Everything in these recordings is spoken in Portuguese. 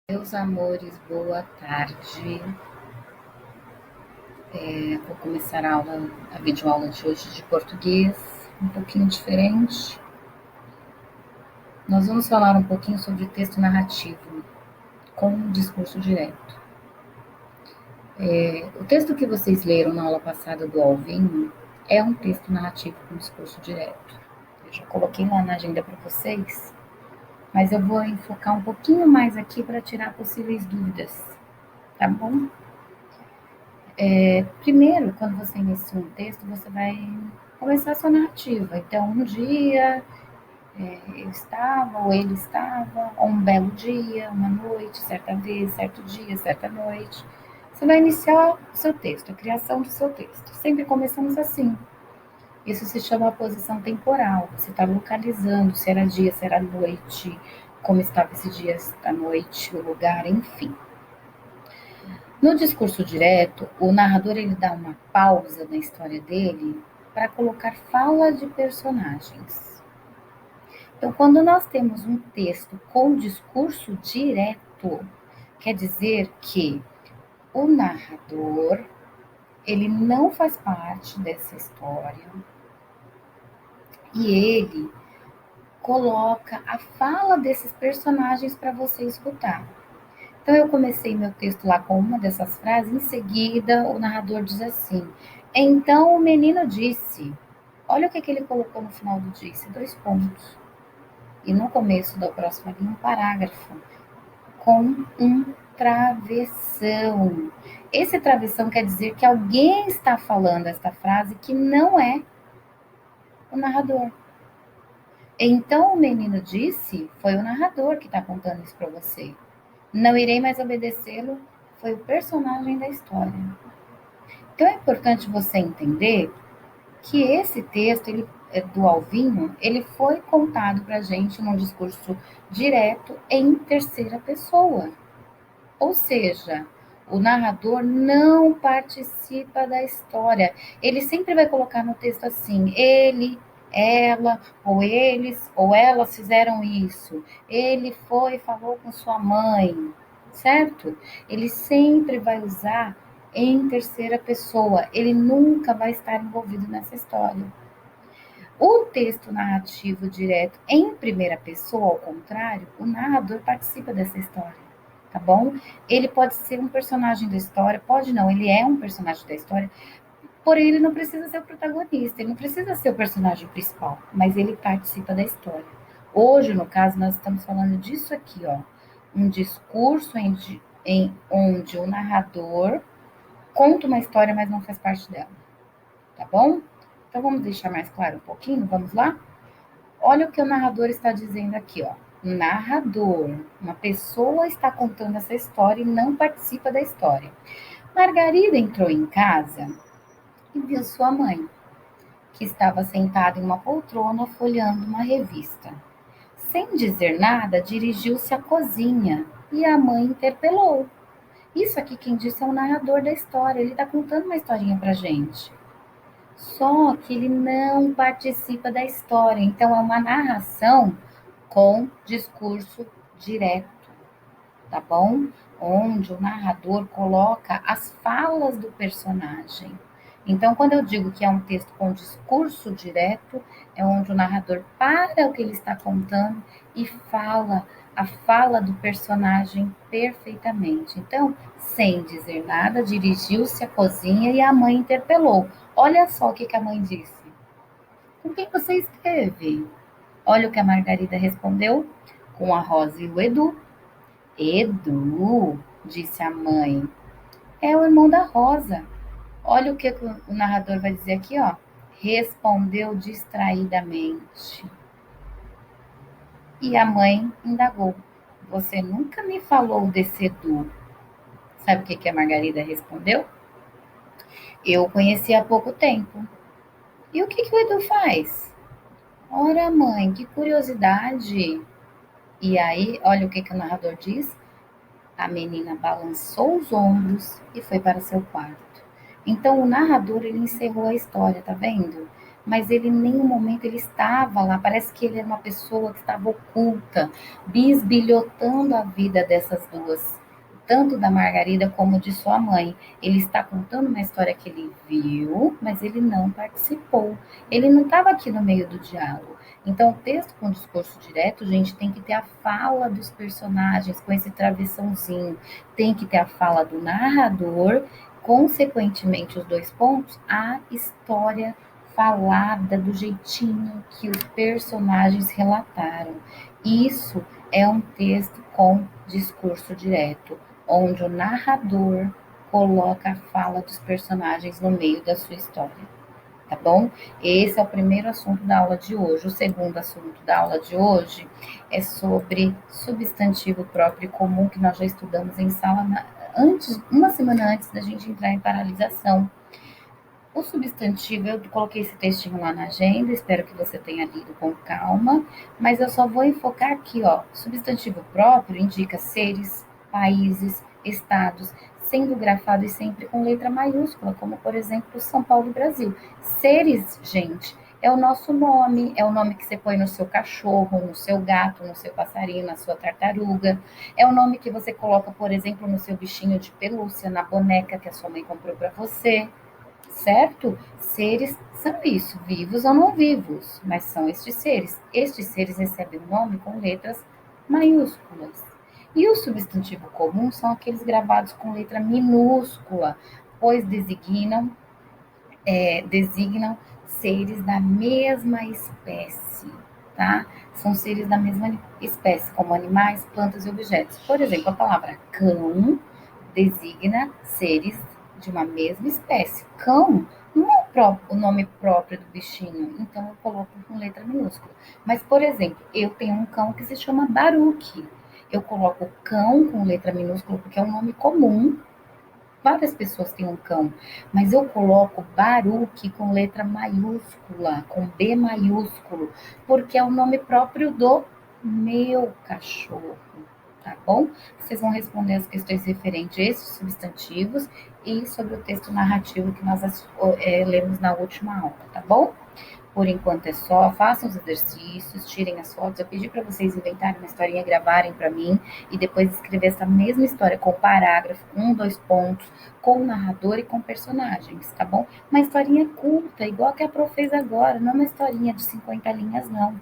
Meus amores, boa tarde. Vou começar a videoaula de hoje de português, um pouquinho diferente. Nós vamos falar um pouquinho sobre texto narrativo com discurso direto. O texto que vocês leram na aula passada do Alvinho é um texto narrativo com discurso direto. Eu já coloquei lá na agenda para vocês, mas eu vou enfocar um pouquinho mais aqui para tirar possíveis dúvidas, tá bom? Primeiro, quando você inicia um texto, você vai começar a sua narrativa. Então, um dia eu estava, ou ele estava, ou um belo dia, uma noite, certa vez, certo dia, certa noite. Você vai iniciar o seu texto, a criação do seu texto. Sempre começamos assim. Isso se chama posição temporal. Você está localizando se era dia, se era noite, como estava esse dia, esta noite, o lugar, enfim. No discurso direto, o narrador ele dá uma pausa na história dele para colocar fala de personagens. Então, quando nós temos um texto com discurso direto, quer dizer que o narrador ele não faz parte dessa história e ele coloca a fala desses personagens para você escutar. Então, eu comecei meu texto lá com uma dessas frases, em seguida o narrador diz assim: então o menino disse. Olha o que ele colocou no final do disse, 2 pontos. E no começo da próxima linha, um parágrafo com um travessão. Esse travessão quer dizer que alguém está falando esta frase que não é o narrador. Então o menino disse, foi o narrador que está contando isso para você. Não irei mais obedecê-lo, foi o personagem da história. Então é importante você entender que esse texto do Alvinho, ele foi contado para a gente num discurso direto em terceira pessoa. Ou seja, o narrador não participa da história. Ele sempre vai colocar no texto assim: ele, ela, ou eles, ou elas fizeram isso. Ele foi e falou com sua mãe, certo? Ele sempre vai usar em terceira pessoa. Ele nunca vai estar envolvido nessa história. O texto narrativo direto em primeira pessoa, ao contrário, o narrador participa dessa história, tá bom? Ele pode ser um personagem da história, pode não, ele é um personagem da história, porém ele não precisa ser o protagonista, ele não precisa ser o personagem principal, mas ele participa da história. Hoje, no caso, nós estamos falando disso aqui, ó, um discurso onde o narrador conta uma história, mas não faz parte dela, tá bom? Então vamos deixar mais claro um pouquinho, vamos lá? Olha o que o narrador está dizendo aqui, ó. Narrador, uma pessoa está contando essa história e não participa da história. Margarida entrou em casa e viu sua mãe, que estava sentada em uma poltrona folheando uma revista. Sem dizer nada, dirigiu-se à cozinha e a mãe interpelou. Isso aqui quem disse é o narrador da história, ele está contando uma historinha pra gente. Só que ele não participa da história, então é uma narração com discurso direto, tá bom? Onde o narrador coloca as falas do personagem. Então, quando eu digo que é um texto com discurso direto, é onde o narrador para o que ele está contando e fala a fala do personagem perfeitamente. Então, sem dizer nada, dirigiu-se à cozinha e a mãe interpelou. Olha só o que a mãe disse. Com quem você esteve? Olha o que a Margarida respondeu. Com a Rosa e o Edu. Edu, disse a mãe, é o irmão da Rosa. Olha o que o narrador vai dizer aqui, ó. Respondeu distraidamente. E a mãe indagou. Você nunca me falou desse Edu. Sabe o que a Margarida respondeu? Eu o conheci há pouco tempo. E o que o Edu faz? Ora, mãe, que curiosidade. E aí, olha o que o narrador diz. A menina balançou os ombros e foi para seu quarto. Então o narrador ele encerrou a história, tá vendo? mas ele em nenhum momento ele estava lá. Parece que ele era uma pessoa que estava oculta, bisbilhotando a vida dessas duas, tanto da Margarida como de sua mãe. Ele está contando uma história que ele viu, mas ele não participou. Ele não estava aqui no meio do diálogo. Então, o texto com discurso direto, gente, tem que ter a fala dos personagens com esse travessãozinho, tem que ter a fala do narrador, consequentemente, os dois pontos, a história falada do jeitinho que os personagens relataram. Isso é um texto com discurso direto, onde o narrador coloca a fala dos personagens no meio da sua história, tá bom? Esse é o primeiro assunto da aula de hoje. O segundo assunto da aula de hoje é sobre substantivo próprio e comum, que nós já estudamos em antes, uma semana antes da gente entrar em paralisação. O substantivo, eu coloquei esse textinho lá na agenda, espero que você tenha lido com calma, mas eu só vou enfocar aqui, ó. Substantivo próprio indica seres, países, estados, sendo grafado e sempre com letra maiúscula, como por exemplo São Paulo e Brasil. Seres, gente, é o nosso nome, é o nome que você põe no seu cachorro, no seu gato, no seu passarinho, na sua tartaruga. É o nome que você coloca, por exemplo, no seu bichinho de pelúcia, na boneca que a sua mãe comprou para você, certo? Seres são isso, vivos ou não vivos, mas são estes seres. Estes seres recebem o nome com letras maiúsculas. E o substantivo comum são aqueles gravados com letra minúscula, pois designam seres da mesma espécie, tá? São seres da mesma espécie, como animais, plantas e objetos. Por exemplo, a palavra cão designa seres de uma mesma espécie. Cão não é o nome próprio do bichinho, então eu coloco com letra minúscula. Mas, por exemplo, eu tenho um cão que se chama Baruque. Eu coloco cão com letra minúscula porque é um nome comum. Várias pessoas têm um cão, mas eu coloco Baruque com letra maiúscula, com B maiúsculo, porque é o nome próprio do meu cachorro, tá bom? Vocês vão responder as questões referentes a esses substantivos e sobre o texto narrativo que nós lemos na última aula, tá bom? Por enquanto é só, façam os exercícios, tirem as fotos. Eu pedi para vocês inventarem uma historinha, gravarem para mim e depois escrever essa mesma história com parágrafo, com 2 pontos, com o narrador e com personagens, tá bom? Uma historinha curta, igual que a Pro fez agora, não é uma historinha de 50 linhas, não.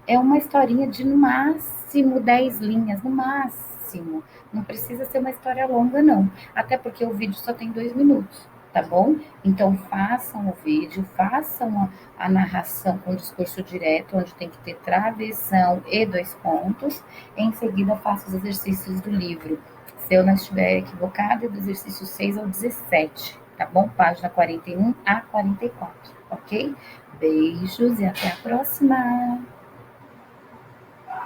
É uma historinha de no máximo 10 linhas, no máximo. Não precisa ser uma história longa, não. Até porque o vídeo só tem 2 minutos, tá bom? Então façam o vídeo, façam a narração com discurso direto, onde tem que ter travessão e 2 pontos. Em seguida, faça os exercícios do livro. Se eu não estiver equivocada, é do exercício 6 ao 17, tá bom? Página 41 a 44, ok? Beijos e até a próxima!